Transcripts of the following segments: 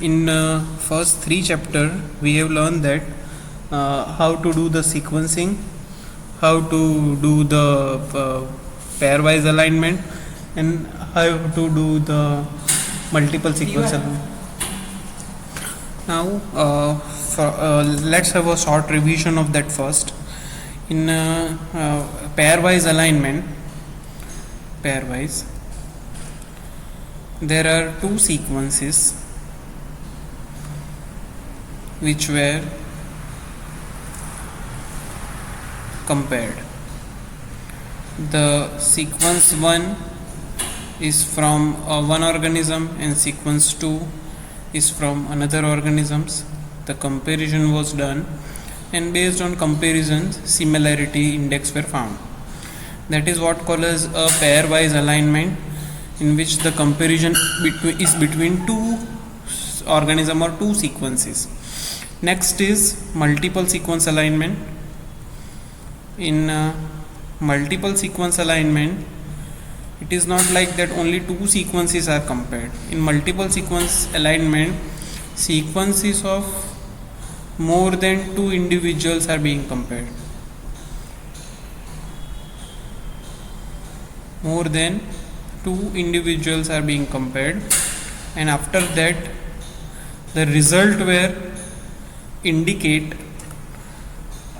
In first three chapter, we have learned that how to do the sequencing, how to do the pairwise alignment, and how to do the multiple sequence alignment. Now, let's have a short revision of that first. In pairwise alignment, there are two sequences which were compared. The sequence 1 is from one organism and sequence 2 is from another organisms. The comparison was done, and based on comparisons similarity index were found. That is what called as a pairwise alignment, in which the comparison is between two organism or two sequences. Next is multiple sequence alignment. In multiple sequence alignment, it is not like that only two sequences are compared. In multiple sequence alignment, sequences of more than two individuals are being compared. More than two individuals are being compared, and after that the result were indicate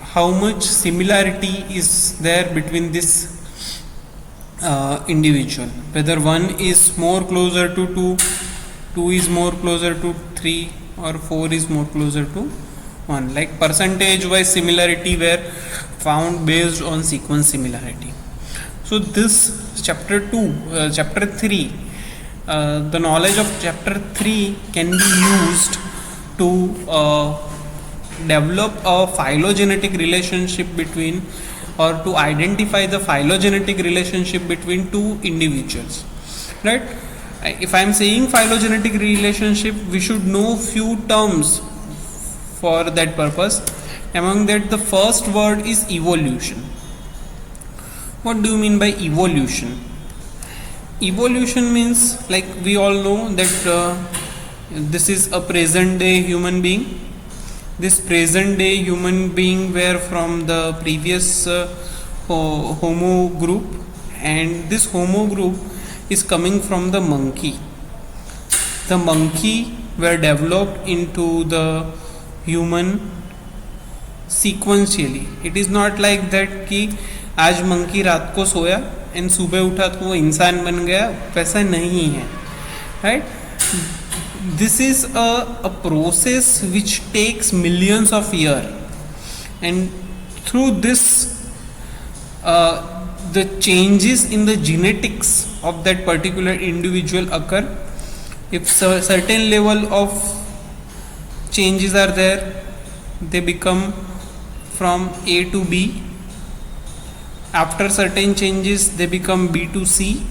how much similarity is there between this individual, whether one is more closer to 2 is more closer to 3, or 4 is more closer to 1. Like percentage wise similarity were found based on sequence similarity. So this chapter 3, the knowledge of chapter 3 can be used to develop a phylogenetic relationship between, or to identify the phylogenetic relationship between two individuals, right? If I am saying phylogenetic relationship, we should know few terms for that purpose. Among that, the first word is evolution. What do you mean by evolution? Evolution means, like we all know that this is a present day human being. This present day human being were from the previous Homo group, and this Homo group is coming from the monkey. The monkey were developed into the human sequentially. It is not like that कि आज monkey रात को सोया and सुबह उठा तो वो इंसान बन गया, वैसा नहीं है, right? This is a process which takes millions of years, and through this the changes in the genetics of that particular individual occur. If certain level of changes are there, they become from A to B. After certain changes they become B to C.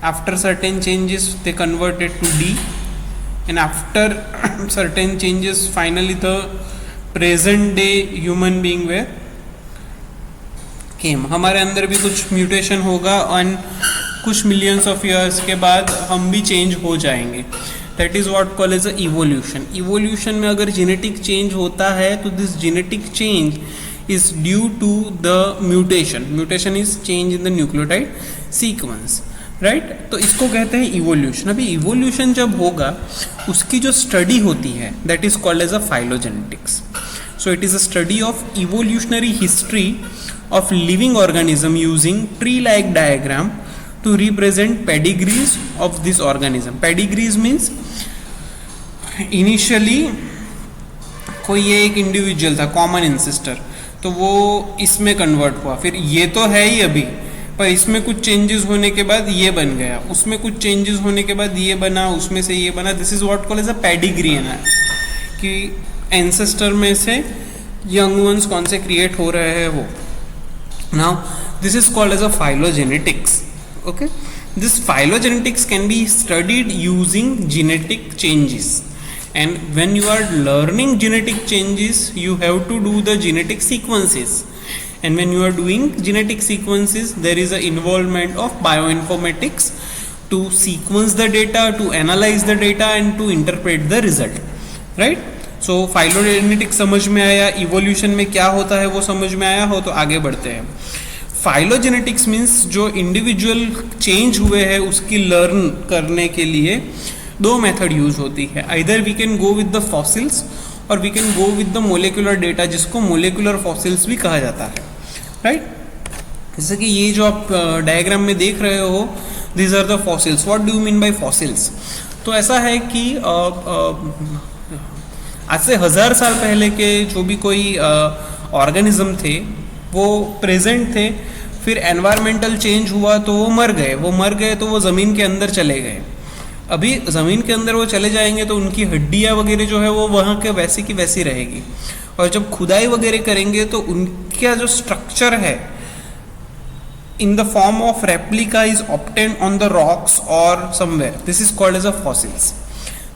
After certain changes they convert it to D, and after certain changes finally the present day human being were came. हमारे अंदर भी कुछ mutation होगा और कुछ millions of years के बाद हम भी चेंज हो जाएंगे. That is what call as a evolution. Evolution में अगर जेनेटिक चेंज होता है तो this genetic change is due to the mutation. Mutation is change in the nucleotide sequence, right? तो इसको कहते हैं इवोल्यूशन. अभी इवोल्यूशन जब होगा उसकी जो स्टडी होती है that is called as a phylogenetics. So it is a study of evolutionary history of living organism using tree-like diagram to represent pedigrees of this organism. Pedigrees means initially कोई ये एक individual था, common ancestor, तो वो इसमें convert हुआ, फिर ये तो है ही अभी, पर इसमें कुछ चेंजेस होने के बाद ये बन गया, उसमें कुछ चेंजेस होने के बाद ये बना, उसमें से ये बना. This is what called as a pedigree है कि एंसेस्टर में से यंग वंस कौन से क्रिएट हो रहे हैं वो. Now this is called as a phylogenetics. Okay, this phylogenetics can be studied using genetic changes. And when you are learning genetic changes, you have to do the genetic sequences. And when you are doing genetic sequences, there is a involvement of bioinformatics to sequence the data, to analyze the data and to interpret the result, right? So phylogenetic समझ में आया, evolution में क्या होता है वो समझ में आया हो, तो आगे बढ़ते हैं. Phylogenetics means जो individual change हुए हैं उसकी learn करने के लिए दो मेथड यूज होती है. either we can go with the fossils और we can go with the molecular data, जिसको molecular fossils भी कहा जाता है, right? जैसे कि ये जो आप डायग्राम में देख रहे हो, these are the fossils. what do you mean by fossils? तो ऐसा है कि आज से 1000 साल पहले के जो भी कोई ऑर्गेनिज्म थे वो प्रेजेंट थे, फिर एनवायरमेंटल चेंज हुआ तो वो मर गए तो वो ज़मीन के अंदर चले गए. अभी ज़मीन के अंदर वो चले जाएंगे तो उनकी हड्डियाँ वगैरह जो है वो वहाँ के वैसी की वैसी रहेगी, और जब खुदाई वगैरह करेंगे तो उनका जो स्ट्रक्चर है in the form of replica is obtained on the rocks or somewhere. This is called as a fossils.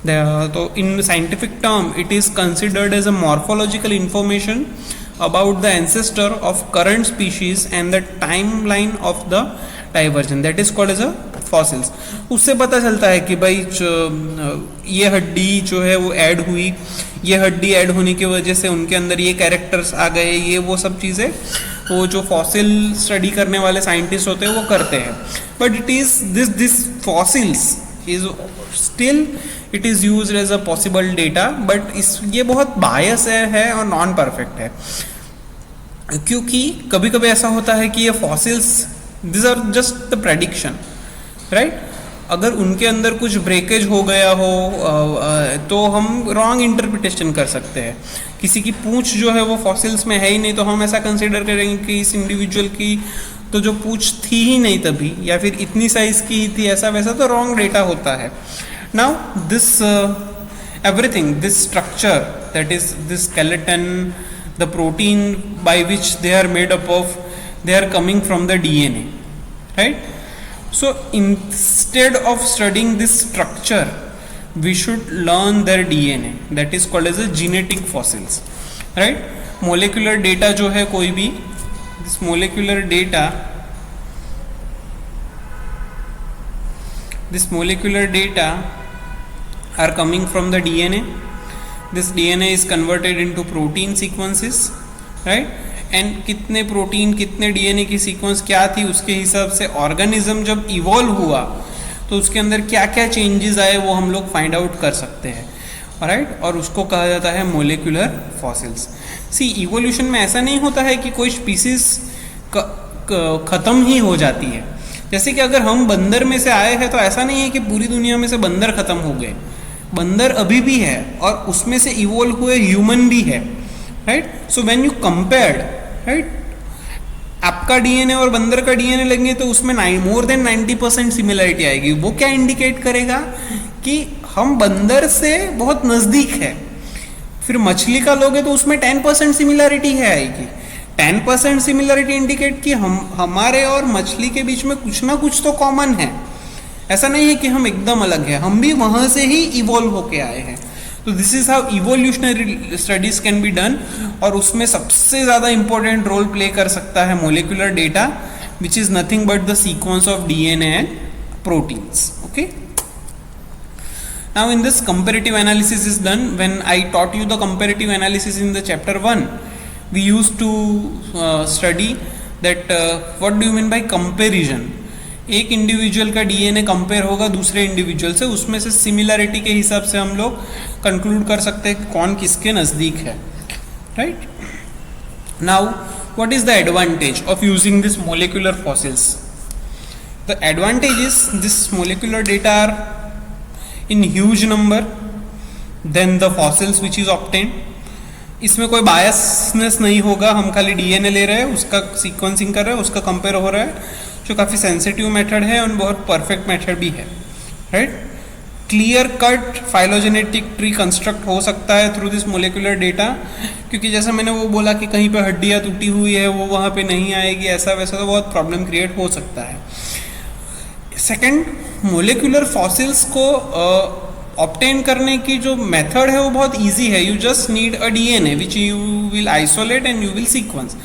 So in scientific term it is considered as a morphological information about the ancestor of current species and the timeline of the divergence. That is called as a fossils. उससे पता चलता है कि भाई ये हड्डी जो है वो ऐड हुई, ये हड्डी ऐड होने की वजह से उनके अंदर ये कैरेक्टर्स आ गए, ये वो सब चीज़ें वो जो फॉसिल स्टडी करने वाले साइंटिस्ट होते हैं वो करते हैं. But it is this fossils is still it is used as a possible data, but ये बहुत बायस है और नॉन परफेक्ट है, क्योंकि कभी कभी ऐसा होता है कि ये fossils this are just the prediction, right? अगर उनके अंदर कुछ ब्रेकेज हो गया हो तो हम रॉन्ग इंटरप्रिटेशन कर सकते हैं. किसी की पूंछ जो है वो फॉसिल्स में है ही नहीं तो हम ऐसा कंसिडर करेंगे कि इस इंडिविजुअल की तो जो पूंछ थी ही नहीं तभी, या फिर इतनी साइज की ही थी, ऐसा वैसा, तो रॉन्ग डेटा होता है. Now this everything, this structure, that is this skeleton, the protein by which they are made up of, they are coming from the DNA, right? So instead of studying this structure we should learn their DNA, that is called as a genetic fossils, right? molecular data जो है कोई भी, this molecular data are coming from the DNA. This DNA is converted into protein sequences, right? And कितने protein कितने DNA की sequence क्या थी उसके हिसाब से ऑर्गेनिज्म जब इवॉल्व हुआ तो उसके अंदर क्या क्या चेंजेस आए वो हम लोग फाइंड आउट कर सकते हैं, राइट? और उसको कहा जाता है मोलिकुलर फॉसिल्स. सी इवोल्यूशन में ऐसा नहीं होता है कि कोई स्पीसीज ख़त्म ही हो जाती है. जैसे कि अगर हम बंदर में से आए हैं तो ऐसा नहीं है कि पूरी दुनिया में से बंदर ख़त्म हो गए. बंदर अभी भी है और उसमें से इवोल्व हुए ह्यूमन भी है, right? So when you compared, right, आपका डीएनए और बंदर का डीएनए लेंगे तो उसमें मोर देन 90% सिमिलरिटी आएगी. वो क्या इंडिकेट करेगा कि हम बंदर से बहुत नज़दीक है. फिर मछली का लोगे तो उसमें 10% सिमिलरिटी है आएगी. 10% सिमिलरिटी इंडिकेट कि हमारे और मछली के बीच में कुछ ना कुछ तो कॉमन है. ऐसा नहीं है कि हम एकदम अलग हैं, हम भी वहाँ से ही इवॉल्व होके आए हैं. तो this is how evolutionary studies can be done. और उसमें सबसे ज़्यादा इंपॉर्टेंट रोल प्ले कर सकता है molecular data, which is nothing but the sequence of DNA and proteins. Okay, now in this comparative analysis is done. When I taught you the comparative analysis in the chapter 1, we use to study that what do you mean by comparison. एक individual का DNA compare होगा दूसरे individual से, उसमें से similarity के हिसाब से हम लोग कंक्लूड कर सकते हैं कि कौन किसके नज़दीक है, right? Now what is the advantage of using this molecular fossils? The advantage is this molecular data are in huge number then the fossils which is obtained. इसमें कोई बायसनेस नहीं होगा, हम खाली डीएनए ले रहे हैं, उसका सीक्वेंसिंग कर रहे हैं, उसका कंपेयर हो रहा है, जो काफ़ी सेंसिटिव मेथड है और बहुत परफेक्ट मेथड भी है, right? Clear cut phylogenetic tree construct हो सकता है थ्रू दिस मोलिकुलर डेटा, क्योंकि जैसा मैंने वो बोला कि कहीं पे हड्डियाँ टूटी हुई है वो वहाँ पे नहीं आएगी, ऐसा वैसा तो बहुत प्रॉब्लम क्रिएट हो सकता है. सेकंड, मोलिकुलर फॉसिल्स को ऑब्टेन करने की जो मेथड है वो बहुत ईजी है. You just need a DNA which you will isolate and you will sequence.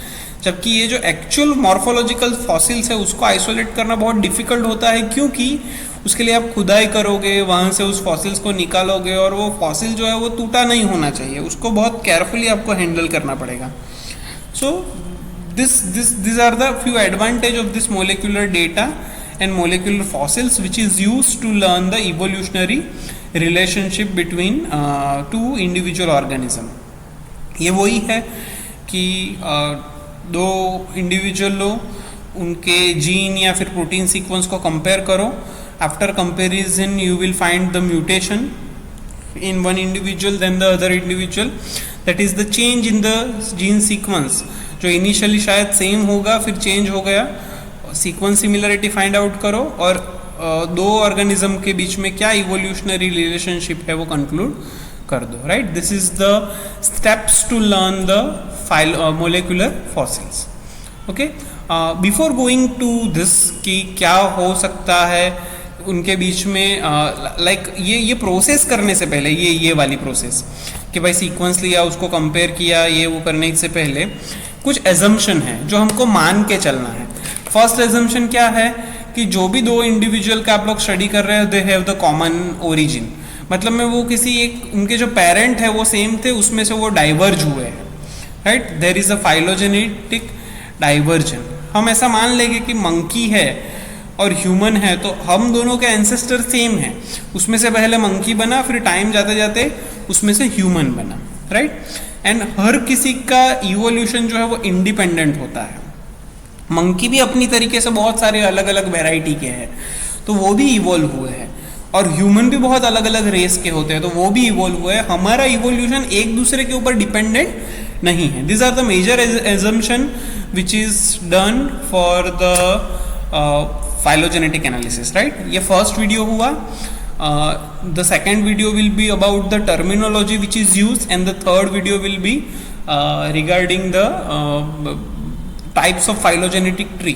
जबकि ये जो एक्चुअल मॉर्फोलॉजिकल फॉसिल्स है उसको आइसोलेट करना बहुत डिफिकल्ट होता है, क्योंकि उसके लिए आप खुदाई करोगे, वहाँ से उस फॉसिल्स को निकालोगे, और वो फॉसिल जो है वो टूटा नहीं होना चाहिए, उसको बहुत केयरफुली आपको हैंडल करना पड़ेगा. सो these are the few advantage of this molecular data and molecular fossils which is used to learn the evolutionary relationship between two individual organism. ये वही है कि दो इंडिविजुअल लो, उनके जीन या फिर प्रोटीन सीक्वेंस को कंपेयर करो. After comparison you will find the mutation in one individual than the other individual, that is the change in the gene sequence, जो इनिशियली शायद सेम होगा फिर चेंज हो गया. सीक्वेंस सिमिलरिटी फाइंड आउट करो और दो ऑर्गेनिज्म के बीच में क्या इवोल्यूशनरी रिलेशनशिप है वो कंक्लूड कर दो. Right, this is the steps to learn the molecular fossils. Okay, before going to this कि क्या हो सकता है उनके बीच में, लाइक ये प्रोसेस करने से पहले, ये वाली प्रोसेस कि भाई सीक्वेंस लिया, उसको कंपेयर किया, ये वो करने से पहले कुछ एजम्पशन है जो हमको मान के चलना है. फर्स्ट एजम्पशन क्या है कि जो भी दो इंडिविजुअल का आप लोग स्टडी कर रहे हो, they have the common origin. मतलब में वो किसी एक, उनके जो पेरेंट है वो सेम थे, उसमें से वो डाइवर्ज हुए हैं. Right, there is a phylogenetic divergence. हम ऐसा मान लेंगे कि मंकी है और ह्यूमन है, तो हम दोनों के एंसेस्टर सेम हैं. उसमें से पहले मंकी बना, फिर टाइम जाते जाते उसमें से ह्यूमन बना. राइट, एंड हर किसी का इवोल्यूशन जो है वो इंडिपेंडेंट होता है. मंकी भी अपनी तरीके से बहुत सारे अलग अलग वेराइटी के हैं, तो वो भी इवोल्व हुए हैं. और ह्यूमन भी बहुत अलग अलग रेस के होते हैं, तो वो भी इवोल्व हुए हैं. हमारा इवोल्यूशन एक दूसरे के ऊपर डिपेंडेंट नहीं है. This are the major assumption which is done for the phylogenetic analysis. Right, ये फर्स्ट वीडियो हुआ. The second video will be about the terminology which is used, and the third video will be regarding the types of phylogenetic tree.